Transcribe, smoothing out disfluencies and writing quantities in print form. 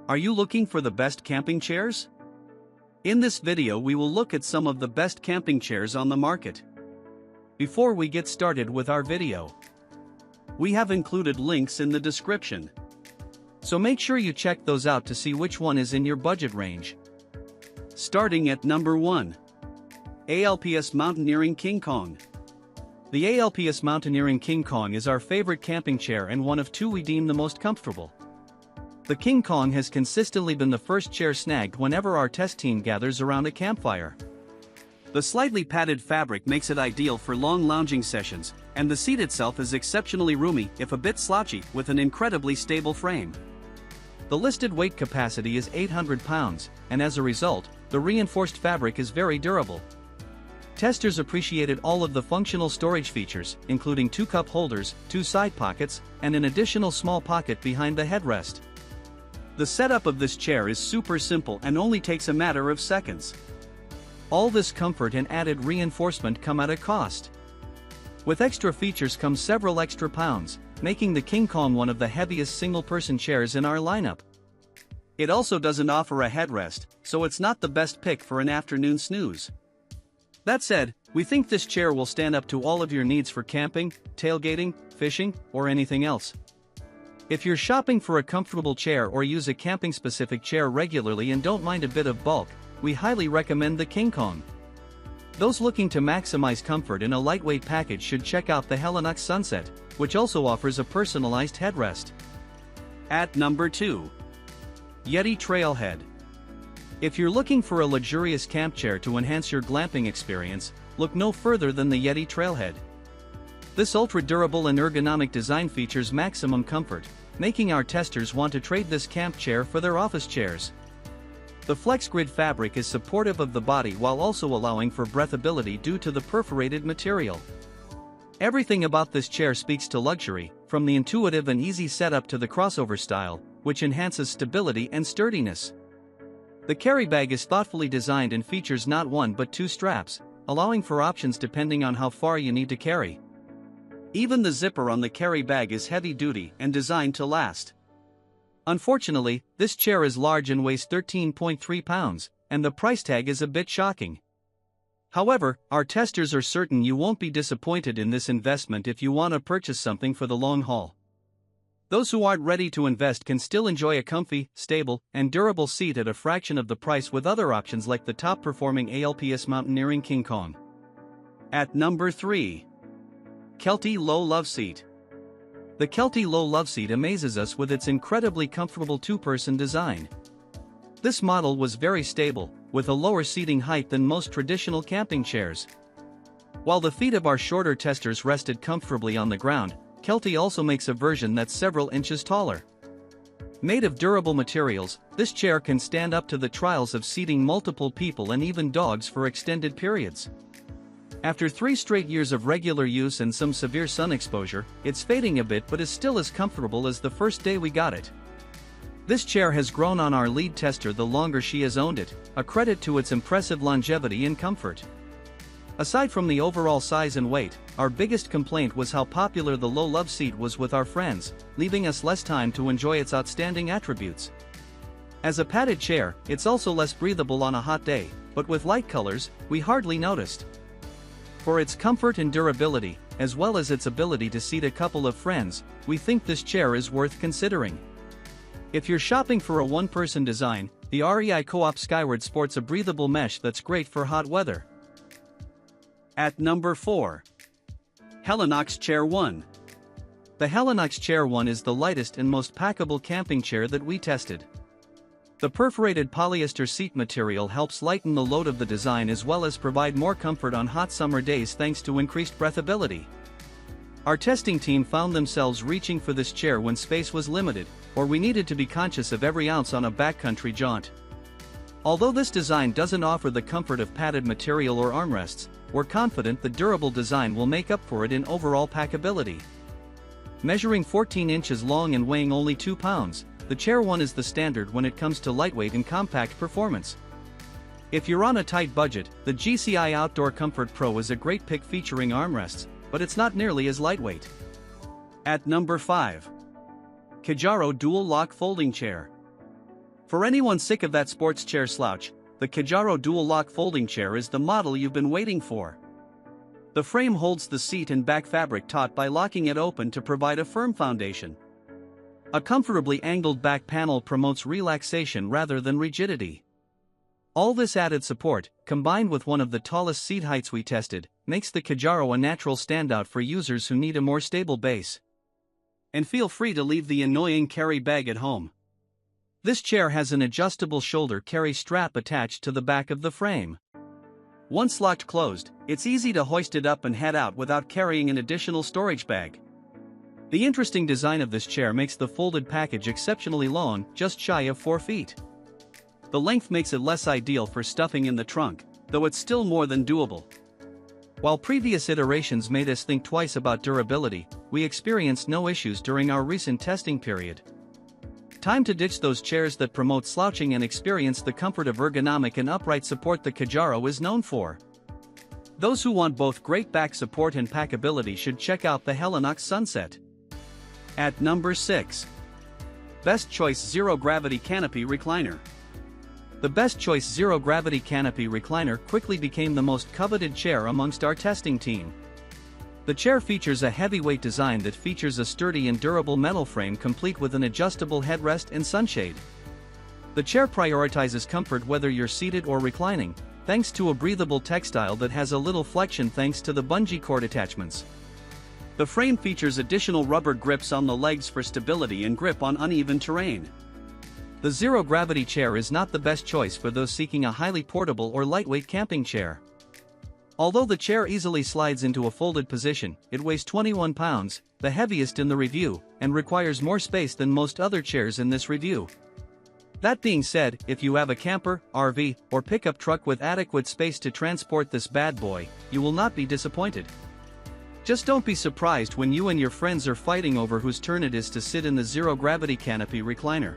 Are you looking for the best camping chairs? In this video we will look at some of the best camping chairs on the market. Before we get started with our video, we have included links in the description. So make sure you check those out to see which one is in your budget range. Starting at number 1. ALPS Mountaineering King Kong. The ALPS Mountaineering King Kong is our favorite camping chair and one of two we deem the most comfortable. The King Kong has consistently been the first chair snagged whenever our test team gathers around a campfire. The slightly padded fabric makes it ideal for long lounging sessions, and the seat itself is exceptionally roomy if a bit slouchy with an incredibly stable frame. The listed weight capacity is 800 pounds, and as a result, the reinforced fabric is very durable. Testers appreciated all of the functional storage features, including 2 cup holders, 2 side pockets, and an additional small pocket behind the headrest. The setup of this chair is super simple and only takes a matter of seconds. All this comfort and added reinforcement come at a cost. With extra features come several extra pounds, making the King Kong one of the heaviest single-person chairs in our lineup. It also doesn't offer a headrest, so it's not the best pick for an afternoon snooze. That said, we think this chair will stand up to all of your needs for camping, tailgating, fishing, or anything else. If you're shopping for a comfortable chair or use a camping-specific chair regularly and don't mind a bit of bulk, we highly recommend the King Kong. Those looking to maximize comfort in a lightweight package should check out the Helinox Sunset, which also offers a personalized headrest. At number 2. Yeti Trailhead. If you're looking for a luxurious camp chair to enhance your glamping experience, look no further than the Yeti Trailhead. This ultra-durable and ergonomic design features maximum comfort, making our testers want to trade this camp chair for their office chairs. The FlexGrid fabric is supportive of the body while also allowing for breathability due to the perforated material. Everything about this chair speaks to luxury, from the intuitive and easy setup to the crossover style, which enhances stability and sturdiness. The carry bag is thoughtfully designed and features not 1 but 2 straps, allowing for options depending on how far you need to carry. Even the zipper on the carry bag is heavy-duty and designed to last. Unfortunately, this chair is large and weighs 13.3 pounds, and the price tag is a bit shocking. However, our testers are certain you won't be disappointed in this investment if you want to purchase something for the long haul. Those who aren't ready to invest can still enjoy a comfy, stable, and durable seat at a fraction of the price with other options like the top-performing ALPS Mountaineering King Kong. At number 3. Kelty Low Loveseat. The Kelty Low Loveseat amazes us with its incredibly comfortable 2-person design. This model was very stable, with a lower seating height than most traditional camping chairs. While the feet of our shorter testers rested comfortably on the ground, Kelty also makes a version that's several inches taller. Made of durable materials, this chair can stand up to the trials of seating multiple people and even dogs for extended periods. After 3 straight years of regular use and some severe sun exposure, it's fading a bit but is still as comfortable as the first day we got it. This chair has grown on our lead tester the longer she has owned it, a credit to its impressive longevity and comfort. Aside from the overall size and weight, our biggest complaint was how popular the Low Loveseat was with our friends, leaving us less time to enjoy its outstanding attributes. As a padded chair, it's also less breathable on a hot day, but with light colors, we hardly noticed. For its comfort and durability, as well as its ability to seat a couple of friends, we think this chair is worth considering. If you're shopping for a 1-person design, the REI Co-op Skyward sports a breathable mesh that's great for hot weather. At number 4. Helinox Chair One. The Helinox Chair One is the lightest and most packable camping chair that we tested. The perforated polyester seat material helps lighten the load of the design as well as provide more comfort on hot summer days thanks to increased breathability. Our testing team found themselves reaching for this chair when space was limited, or we needed to be conscious of every ounce on a backcountry jaunt. Although this design doesn't offer the comfort of padded material or armrests, we're confident the durable design will make up for it in overall packability. Measuring 14 inches long and weighing only 2 pounds, the Chair One is the standard when it comes to lightweight and compact performance. If you're on a tight budget, the GCI Outdoor Comfort Pro is a great pick featuring armrests, but it's not nearly as lightweight. At number 5. Kijaro Dual Lock Folding Chair. For anyone sick of that sports chair slouch, the Kijaro dual-lock folding chair is the model you've been waiting for. The frame holds the seat and back fabric taut by locking it open to provide a firm foundation. A comfortably angled back panel promotes relaxation rather than rigidity. All this added support, combined with one of the tallest seat heights we tested, makes the Kijaro a natural standout for users who need a more stable base. And feel free to leave the annoying carry bag at home. This chair has an adjustable shoulder carry strap attached to the back of the frame. Once locked closed, it's easy to hoist it up and head out without carrying an additional storage bag. The interesting design of this chair makes the folded package exceptionally long, just shy of 4 feet. The length makes it less ideal for stuffing in the trunk, though it's still more than doable. While previous iterations made us think twice about durability, we experienced no issues during our recent testing period. Time to ditch those chairs that promote slouching and experience the comfort of ergonomic and upright support the Kijaro is known for. Those who want both great back support and packability should check out the Helinox Sunset. At number 6. Best Choice Zero Gravity Canopy Recliner. The Best Choice Zero Gravity Canopy Recliner quickly became the most coveted chair amongst our testing team. The chair features a heavyweight design that features a sturdy and durable metal frame complete with an adjustable headrest and sunshade. The chair prioritizes comfort whether you're seated or reclining, thanks to a breathable textile that has a little flexion thanks to the bungee cord attachments. The frame features additional rubber grips on the legs for stability and grip on uneven terrain. The Zero Gravity chair is not the best choice for those seeking a highly portable or lightweight camping chair. Although the chair easily slides into a folded position, it weighs 21 pounds, the heaviest in the review, and requires more space than most other chairs in this review. That being said, if you have a camper, RV, or pickup truck with adequate space to transport this bad boy, you will not be disappointed. Just don't be surprised when you and your friends are fighting over whose turn it is to sit in the Zero Gravity Canopy Recliner.